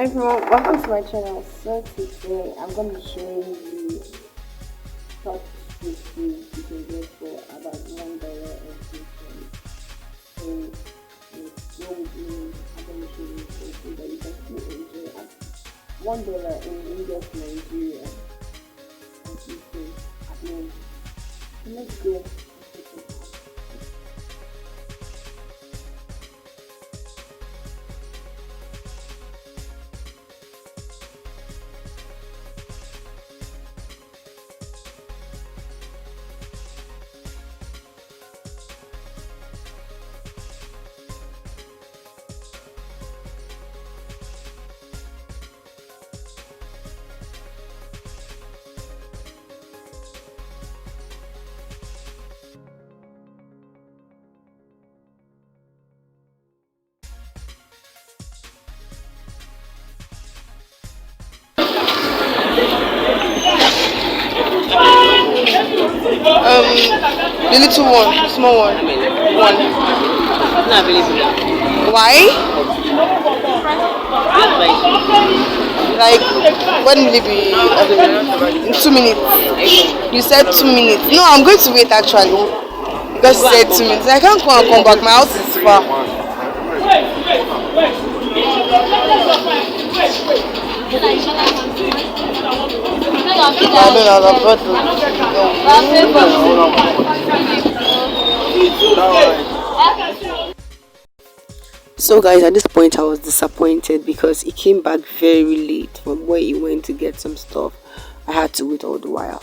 everyone, welcome to my channel. So today I'm going to be showing you top street food you can get for about $1 every day. So yes, what would you I'm going to show you food that you can still enjoy at $1 in Lagos, Nigeria. As you say, at home. So let's go. The little one, the small one. One. Not available. Why? Like, when will it be available? In 2 minutes. You said 2 minutes. No, I'm going to wait actually. Because you said 2 minutes. I can't go and come back. My house is far. I don't know. So guys, at this point I was disappointed because he came back very late from where he went to get some stuff. I had to wait all the while.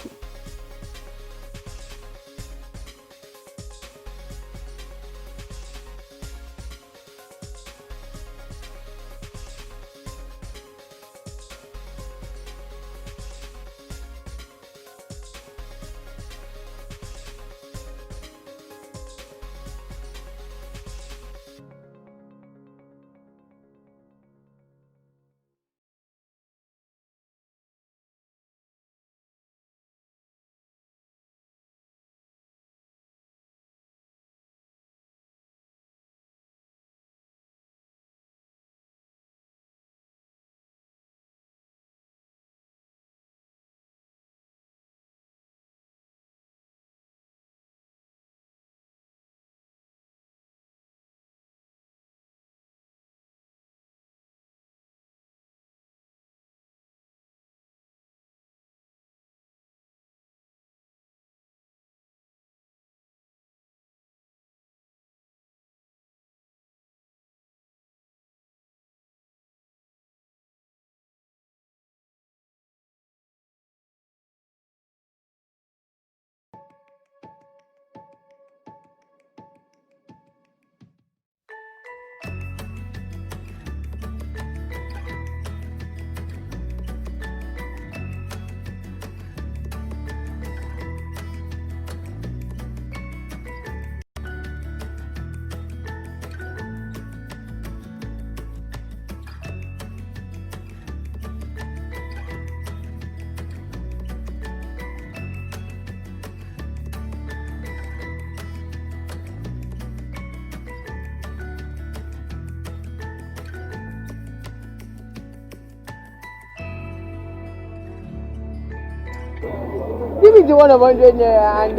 Give me the one of 100 naira and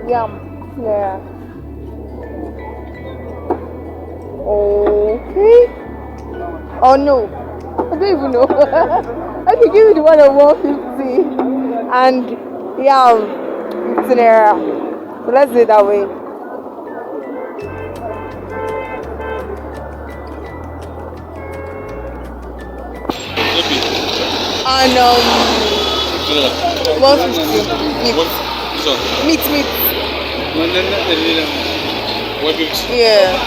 yam naira. Okay. Oh no, I don't even know. Okay, give me the one of 150 and yam 50 naira. So let's do it that way. And 150 meat. Meat. Yeah.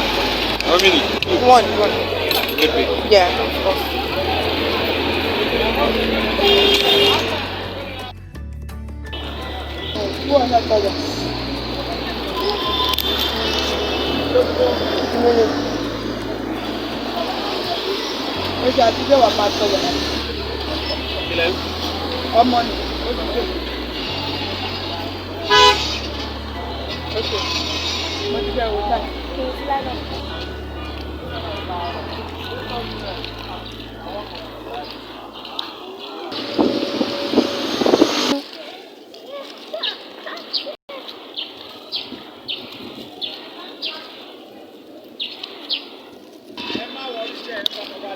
How many? One. Lepe. Yeah, of course. Okay. Good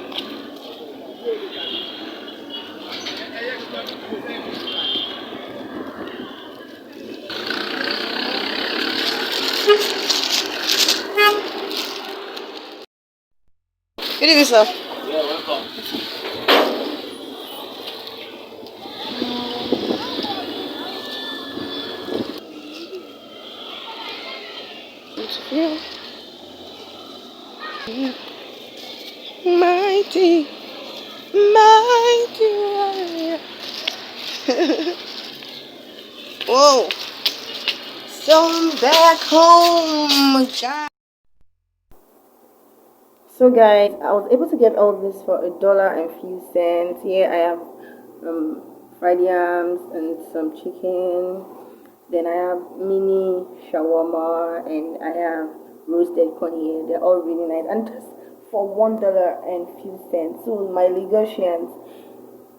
evening, sir. Yeah. Mighty, mighty warrior. Whoa. So I'm back home, child. So guys, I was able to get all this for $1 and few cents. Here I have fried yams and some chicken. Then I have mini shawarma and I have roasted corn here. They're all really nice and just for $1 and few cents. So my Lagosians,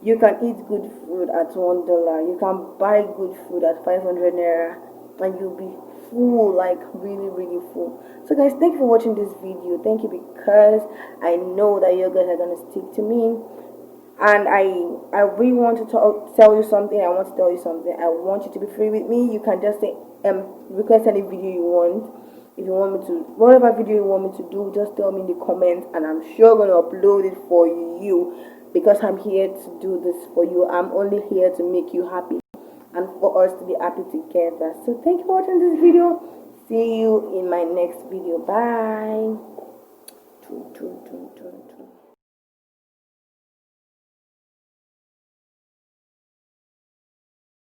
you can eat good food at $1. You can buy good food at 500 naira, and you'll be full, like really, really full. So, guys, thank you for watching this video. Thank you because I know that you guys are gonna stick to me, and I really want to tell you something. I want to tell you something. I want you to be free with me. You can just say request any video you want. If you want me to, whatever video you want me to do, just tell me in the comments, and I'm sure I'm gonna upload it for you because I'm here to do this for you. I'm only here to make you happy and for us to be happy together. So thank you for watching this video. See you in my next video. Bye.